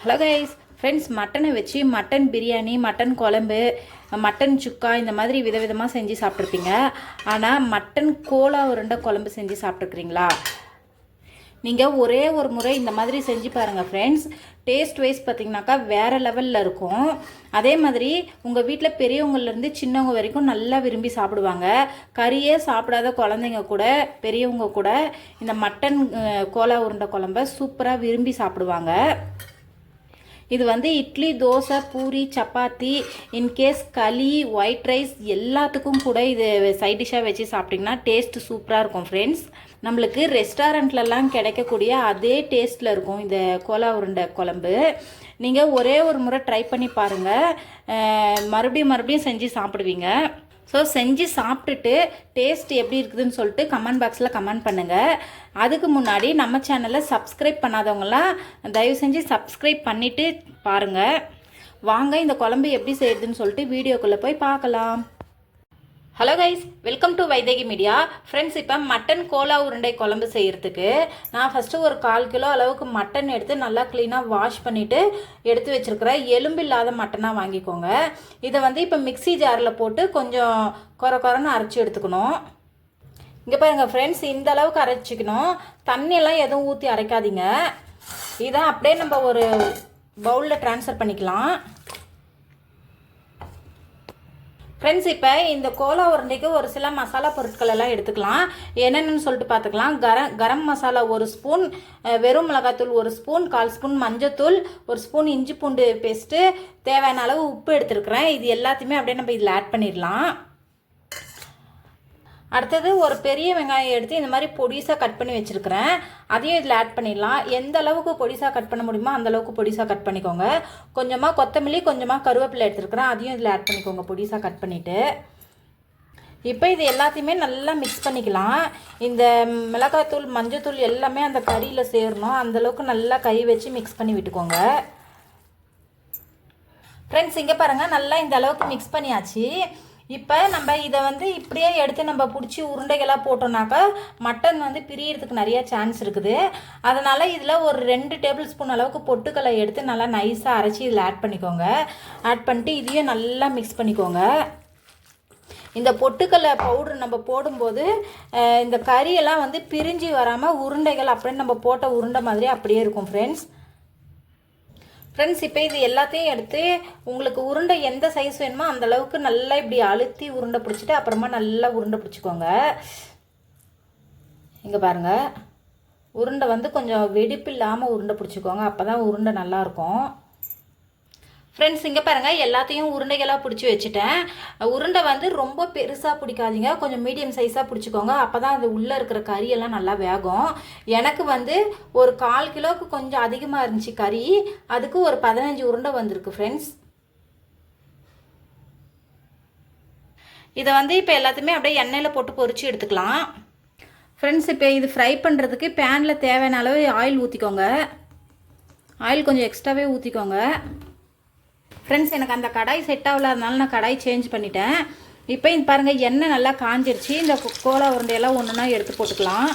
Hello guys friends, மட்டனை வச்சு mutton biryani, mutton குழம்பு, மட்டன் சுக்கா இந்த மாதிரி விதவிதமாக செஞ்சு சாப்பிட்ருப்பீங்க. ஆனால் மட்டன் கோலா உருண்டை குழம்பு செஞ்சு சாப்பிட்ருக்குறீங்களா? நீங்கள் ஒரே ஒரு முறை இந்த மாதிரி செஞ்சு பாருங்கள் ஃப்ரெண்ட்ஸ். டேஸ்ட் வைஸ் பார்த்திங்கனாக்கா வேறு லெவலில் இருக்கும். அதே மாதிரி உங்கள் வீட்டில் பெரியவங்கள்லேருந்து சின்னவங்க வரைக்கும் நல்லா விரும்பி சாப்பிடுவாங்க. கறியே சாப்பிடாத குழந்தைங்க கூட பெரியவங்க கூட இந்த மட்டன் கோலா உருண்டை குழம்ப சூப்பராக விரும்பி சாப்பிடுவாங்க. இது இட்லி, தோசை, பூரி, சப்பாத்தி, இன்கேஸ் களி, ஒயிட் ரைஸ் எல்லாத்துக்கும் கூட இது சைட் டிஷ்ஷாக வச்சு சாப்பிட்டிங்கன்னா டேஸ்ட்டு சூப்பராக இருக்கும் ஃப்ரெண்ட்ஸ். நம்மளுக்கு ரெஸ்டாரண்ட்லலாம் கிடைக்கக்கூடிய அதே டேஸ்ட்டில் இருக்கும் இந்த கோலா உருண்டை குழம்பு. நீங்கள் ஒரே ஒரு முறை ட்ரை பண்ணி பாருங்கள், மறுபடியும் செஞ்சு சாப்பிடுவீங்க. ஸோ செஞ்சு சாப்பிட்டுட்டு டேஸ்ட் எப்படி இருக்குதுன்னு சொல்லிட்டு கமெண்ட் பாக்ஸில் கமெண்ட் பண்ணுங்கள். அதுக்கு முன்னாடி நம்ம சேனலை சப்ஸ்கிரைப் பண்ணாதவங்களாம் தயவு செஞ்சு சப்ஸ்கிரைப் பண்ணிவிட்டு பாருங்கள். வாங்க இந்த குழம்பு எப்படி செய்யுதுன்னு சொல்லிட்டு வீடியோக்குள்ளே போய் பார்க்கலாம். Hello guys, welcome to Vaidehi media. Friends, இப்போ மட்டன் கோலா உருண்டை குழம்பு செய்கிறதுக்கு நான் ஃபஸ்ட்டு ஒரு 1/4 கிலோ அளவுக்கு மட்டன் எடுத்து நல்லா க்ளீனாக வாஷ் பண்ணிவிட்டு எடுத்து வச்சுருக்கிறேன். எலும்பு இல்லாத மட்டனாக வாங்கிக்கோங்க. இதை இப்போ மிக்ஸி ஜாரில் போட்டு கொஞ்சம் கொரன்னு அரைச்சி எடுத்துக்கணும். இங்கே பாருங்கள் ஃப்ரெண்ட்ஸ், இந்த அளவுக்கு அரைச்சிக்கணும். தண்ணியெல்லாம் எதுவும் ஊற்றி அரைக்காதீங்க. இதை அப்படியே நம்ம ஒரு பவுலில் ட்ரான்ஸ்ஃபர் பண்ணிக்கலாம். ஃப்ரெண்ட்ஸ், இப்போ இந்த கோலா உருண்டைக்கு ஒரு சில மசாலா பொருட்கள் எல்லாம் எடுத்துக்கலாம். என்னென்னு சொல்லிட்டு பார்த்துக்கலாம். கரம் மசாலா 1 ஸ்பூன், வெறும் மிளகாத்தூள் 1 ஸ்பூன், 1/4 ஸ்பூன் மஞ்சத்தூள், 1 ஸ்பூன் இஞ்சி பூண்டு பேஸ்ட்டு, தேவையான அளவு உப்பு எடுத்துருக்குறேன். இது எல்லாத்தையுமே அப்படியே நம்ம இதில் ஆட் பண்ணிடலாம். அடுத்தது ஒரு பெரிய வெங்காயம் எடுத்து இந்த மாதிரி பொடிசாக கட் பண்ணி வச்சுருக்கிறேன். அதையும் இதில் ஆட் பண்ணிடலாம். எந்த அளவுக்கு பொடிசாக கட் பண்ண முடியுமோ அந்த அளவுக்கு பொடிசாக கட் பண்ணிக்கோங்க. கொஞ்சமாக கொத்தமல்லி, கொஞ்சமாக கருவேப்பிலை எடுத்துருக்கிறேன். அதையும் இதில் ஆட் பண்ணிக்கோங்க பொடிசாக கட் பண்ணிவிட்டு. இப்போ இது எல்லாத்தையுமே நல்லா மிக்ஸ் பண்ணிக்கலாம். இந்த மிளகாத்தூள், மஞ்சத்தூள் எல்லாமே அந்த கறியில் சேரணும். அந்தளவுக்கு நல்லா கை வச்சு மிக்ஸ் பண்ணி விட்டுக்கோங்க. ஃப்ரெண்ட்ஸ், இங்கே பாருங்கள், நல்லா இந்த அளவுக்கு மிக்ஸ் பண்ணியாச்சு. இப்போ நம்ம இதை இப்படியே எடுத்து நம்ம பிடிச்சி உருண்டைகளாக போட்டோம்னாக்கா மட்டன் பிரியறதுக்கு நிறைய சான்ஸ் இருக்குது. அதனால் இதில் ஒரு 2 டேபிள் ஸ்பூன் அளவுக்கு பொட்டுக்கல்லை எடுத்து நல்லா நைஸாக அரைச்சி இதில் ஆட் பண்ணிக்கோங்க. ஆட் பண்ணிட்டு இதையும் நல்லா மிக்ஸ் பண்ணிக்கோங்க. இந்த பொட்டுக்கல்லை பவுடர் நம்ம போடும்போது இந்த கறியெல்லாம் பிரிஞ்சு வராமல் உருண்டைகள் அப்படியே நம்ம போட்ட உருண்டை மாதிரி அப்படியே இருக்கும் ஃப்ரெண்ட்ஸ். இப்போ இது எல்லாத்தையும் எடுத்து உங்களுக்கு உருண்டை எந்த சைஸ் வேணுமோ அந்த அளவுக்கு நல்லா இப்படி அழுத்தி உருண்டை பிடிச்சிட்டு அப்புறமா நல்லா உருண்டை பிடிச்சிக்கோங்க. இங்கே பாருங்கள், உருண்டை கொஞ்சம் வெடிப்பு இல்லாமல் உருண்டை பிடிச்சிக்கோங்க. அப்போ தான் உருண்டை நல்லாயிருக்கும். ஃப்ரெண்ட்ஸ், இங்கே பாருங்கள், எல்லாத்தையும் உருண்டைகளாக பிடிச்சி வச்சுட்டேன். உருண்டை ரொம்ப பெருசாக பிடிக்காதீங்க, கொஞ்சம் மீடியம் சைஸாக பிடிச்சிக்கோங்க. அப்போ தான் அது உள்ளே இருக்கிற கறியெல்லாம் நல்லா வேகும். எனக்கு ஒரு 1/4 கிலோவுக்கு கொஞ்சம் அதிகமாக இருந்துச்சு கறி. அதுக்கு ஒரு 15 உருண்டை வந்திருக்கு ஃப்ரெண்ட்ஸ். இதை இப்போ எல்லாத்தையுமே அப்படியே எண்ணெயில் போட்டு பொரிச்சு எடுத்துக்கலாம். ஃப்ரெண்ட்ஸ், இப்போ இது ஃப்ரை பண்ணுறதுக்கு பேனில் தேவையான அளவு ஆயில் ஊற்றிக்கோங்க. ஆயில் கொஞ்சம் எக்ஸ்ட்ராவே ஊற்றிக்கோங்க. ஃப்ரெண்ட்ஸ், எனக்கு அந்த கடாய் செட் ஆகலாதனால நான் கடாய் சேஞ்ச் பண்ணிட்டேன். இப்போ இது பாருங்கள், எண்ணெய் நல்லா காஞ்சிருச்சு. இந்த கோலா உருண்டையெல்லாம் ஒன்றுனா எடுத்து போட்டுக்கலாம்.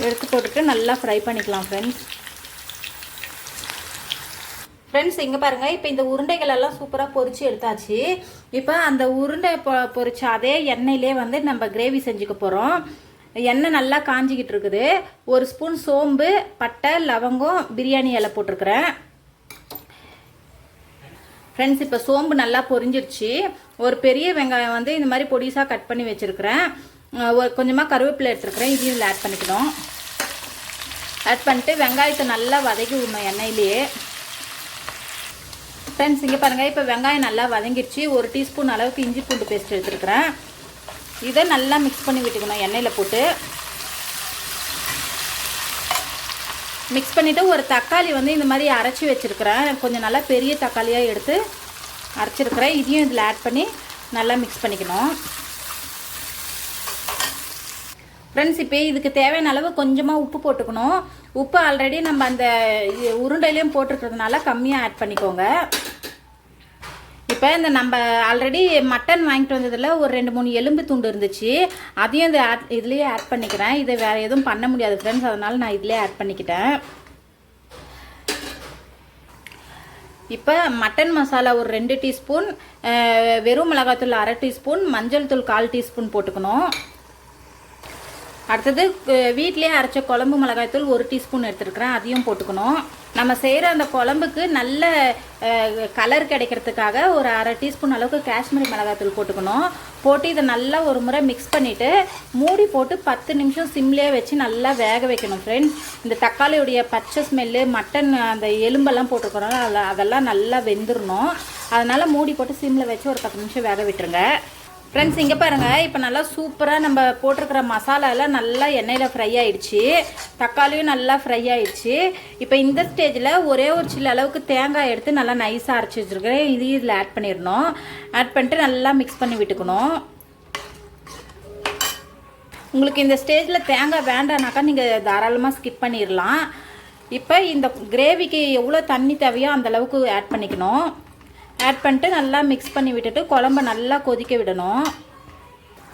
எடுத்து போட்டுட்டு நல்லா ஃப்ரை பண்ணிக்கலாம் ஃப்ரெண்ட்ஸ். இங்கே பாருங்கள், இப்போ இந்த உருண்டைகள் எல்லாம் சூப்பராக பொரிச்சு எடுத்தாச்சு. இப்போ அந்த உருண்டை பொரிச்ச அதே எண்ணெயிலே நம்ம கிரேவி செஞ்சுக்க போகிறோம். எண்ணெய் நல்லா காஞ்சிக்கிட்டு இருக்குது. 1 ஸ்பூன் சோம்பு, பட்டை, லவங்கம், பிரியாணி இலை போட்டிருக்கிறேன். ஃப்ரெண்ட்ஸ், இப்போ சோம்பு நல்லா பொரிஞ்சிருச்சு. ஒரு பெரிய வெங்காயம் இந்த மாதிரி பொடிசாக கட் பண்ணி வச்சுருக்கிறேன். கொஞ்சமாக கருவேப்பிலை எடுத்துருக்கிறேன். இதையும் ஆட் பண்ணிக்கணும். ஆட் பண்ணிட்டு வெங்காயத்தை நல்லா வதக்கி விடணும் எண்ணெயிலேயே. ஃப்ரெண்ட்ஸ், இங்கே பாருங்கள், இப்போ வெங்காயம் நல்லா வதங்கிடுச்சு. 1 டீஸ்பூன் அளவுக்கு இஞ்சி பூண்டு பேஸ்ட் எடுத்துருக்கிறேன். இதை நல்லா மிக்ஸ் பண்ணி விட்டுக்கணும் எண்ணெயில் போட்டு. மிக்ஸ் பண்ணிவிட்டு ஒரு தக்காளி இந்த மாதிரி அரைச்சி வச்சுருக்கிறேன். கொஞ்சம் நல்லா பெரிய தக்காளியாக எடுத்து அரைச்சிருக்கிறேன். இதையும் இதில் ஆட் பண்ணி நல்லா மிக்ஸ் பண்ணிக்கணும். ஃப்ரெண்ட்ஸ், இப்போ இதுக்கு தேவையான அளவு கொஞ்சமாக உப்பு போட்டுக்கணும். உப்பு ஆல்ரெடி நம்ம அந்த உருண்டையிலையும் போட்டிருக்கிறதுனால கம்மியாக ஆட் பண்ணிக்கோங்க. இப்போ இந்த நம்ம ஆல்ரெடி மட்டன் வாங்கிட்டு வந்ததில் ஒரு 2-3 எலும்பு துண்டு இருந்துச்சு. அதையும் இதுலேயே ஆட் பண்ணிக்கிறேன். இதை வேறு எதுவும் பண்ண முடியாது ஃப்ரெண்ட்ஸ், அதனால் நான் இதிலே ஆட் பண்ணிக்கிட்டேன். இப்போ மட்டன் மசாலா ஒரு 2 டீஸ்பூன், வெறும் மிளகாத்தூள் 1/2 டீஸ்பூன், மஞ்சள் தூள் 1/4 டீஸ்பூன் போட்டுக்கணும். அடுத்தது வீட்டிலேயே அரைச்ச குழம்பு மிளகாய்த்தூள் 1 டீஸ்பூன் எடுத்துருக்கிறேன், அதையும் போட்டுக்கணும். நம்ம செய்கிற அந்த குழம்புக்கு நல்ல கலர் கிடைக்கிறதுக்காக ஒரு 1/2 டீஸ்பூன் அளவுக்கு காஷ்மீரி மிளகாய்த்தூள் போட்டுக்கணும். போட்டு இதை நல்லா ஒரு முறை மிக்ஸ் பண்ணிவிட்டு மூடி போட்டு 10 நிமிஷம் சிம்லேயே வச்சு நல்லா வேக வைக்கணும் ஃப்ரெண்ட்ஸ். இந்த தக்காளியுடைய பச்சை ஸ்மெல்லு, மட்டன் அந்த எலும்பெல்லாம் போட்டுக்கிறோம், அதெல்லாம் நல்லா வெந்துடணும். அதனால் மூடி போட்டு சிம்மில் வச்சு ஒரு 10 நிமிஷம் வேக விட்டுருங்க ஃப்ரெண்ட்ஸ். இங்கே பாருங்கள், இப்போ நல்லா சூப்பராக நம்ம போட்டிருக்கிற மசாலாலாம் நல்லா எண்ணெயில் ஃப்ரை ஆகிடுச்சு, தக்காளியும் நல்லா ஃப்ரை ஆகிடுச்சு. இப்போ இந்த ஸ்டேஜில் ஒரே ஒரு சில அளவுக்கு தேங்காய் எடுத்து நல்லா நைஸாக அரைச்சி வச்சுருக்கிறேன், இதில் ஆட் பண்ணிடணும். ஆட் பண்ணிட்டு நல்லா மிக்ஸ் பண்ணி விட்டுக்கணும். உங்களுக்கு இந்த ஸ்டேஜில் தேங்காய் வேண்டானாக்கா நீங்கள் தாராளமாக ஸ்கிப் பண்ணிடலாம். இப்போ இந்த கிரேவிக்கு எவ்வளோ தண்ணி தேவையோ அந்தளவுக்கு ஆட் பண்ணிக்கணும். ஆட் பண்ணிட்டு நல்லா மிக்ஸ் பண்ணி விட்டுட்டு குழம்ப நல்லா கொதிக்க விடணும்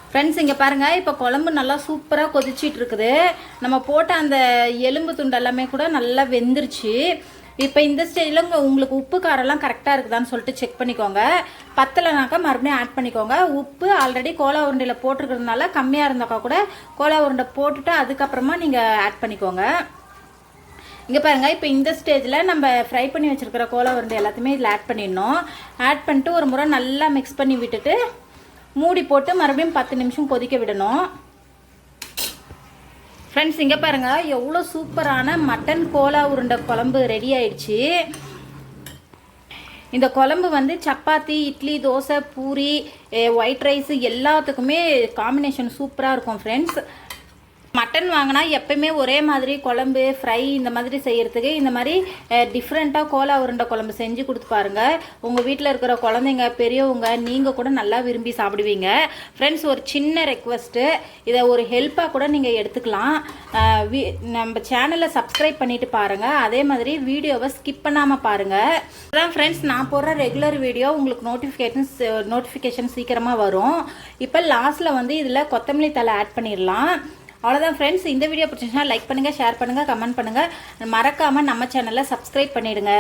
ஃப்ரெண்ட்ஸ். இங்கே பாருங்கள், இப்போ குழம்பு நல்லா சூப்பராக கொதிச்சிட்டு இருக்குது. நம்ம போட்ட அந்த எலும்பு துண்டு எல்லாமே கூட நல்லா வெந்துருச்சு. இப்போ இந்த ஸ்டேஜில் உங்களுக்கு உப்பு காரெல்லாம் கரெக்டாக இருக்குதான்னு சொல்லிட்டு செக் பண்ணிக்கோங்க. பத்தலைனாக்கா மறுபடியும் ஆட் பண்ணிக்கோங்க. உப்பு ஆல்ரெடி கோலா உருண்டையில் போட்டிருக்கிறதுனால கம்மியாக இருந்தாக்கா கூட கோலா உருண்டை போட்டுட்டு அதுக்கப்புறமா நீங்கள் ஆட் பண்ணிக்கோங்க. இங்கே பாருங்கள், இப்போ இந்த ஸ்டேஜில் நம்ம ஃப்ரை பண்ணி வச்சுருக்கிற கோலா உருண்டை எல்லாத்தையுமே இதில் ஆட் பண்ணிடணும். ஆட் பண்ணிட்டு ஒரு முறை நல்லா மிக்ஸ் பண்ணி விட்டுட்டு மூடி போட்டு மறுபடியும் 10 நிமிஷம் கொதிக்க விடணும் ஃப்ரெண்ட்ஸ். இங்கே பாருங்கள், எவ்வளோ சூப்பரான மட்டன் கோலா உருண்டை குழம்பு ரெடி ஆயிடுச்சு. இந்த குழம்பு வந்து சப்பாத்தி, இட்லி, தோசை, பூரி, ஒயிட் ரைஸ் எல்லாத்துக்குமே காம்பினேஷன் சூப்பராக இருக்கும் ஃப்ரெண்ட்ஸ். மட்டன் வாங்கினா எப்பயுமே ஒரே மாதிரி குழம்பு, ஃப்ரை இந்த மாதிரி செய்கிறதுக்கு இந்த மாதிரி டிஃப்ரெண்ட்டாக கோலா உருண்டை குழம்பு செஞ்சு கொடுத்து பாருங்கள். உங்கள் வீட்டில் இருக்கிற குழந்தைங்க, பெரியவங்க, நீங்கள் கூட நல்லா விரும்பி சாப்பிடுவீங்க ஃப்ரெண்ட்ஸ். ஒரு சின்ன ரெக்வஸ்ட்டு, இதை ஒரு ஹெல்ப்பாக கூட நீங்கள் எடுத்துக்கலாம். நம்ம சேனலை சப்ஸ்கிரைப் பண்ணிவிட்டு பாருங்கள். அதே மாதிரி வீடியோவை ஸ்கிப் பண்ணாமல் பாருங்கள். அதான் ஃப்ரெண்ட்ஸ், நான் போடுற ரெகுலர் வீடியோ உங்களுக்கு நோட்டிஃபிகேஷன் சீக்கிரமாக வரும். இப்போ லாஸ்ட்டில் வந்து இதில் கொத்தமல்லி தழை ஆட் பண்ணிடலாம். அவ்வளோதான் ஃப்ரெண்ட்ஸ். இந்த வீடியோ பிடிச்சிச்சுன்னா லைக் பண்ணுங்கள், ஷேர் பண்ணுங்கள், கமெண்ட் பண்ணுங்கள். மறக்காமல் நம்ம சேனலை சப்ஸ்கிரைப் பண்ணிவிடுங்க.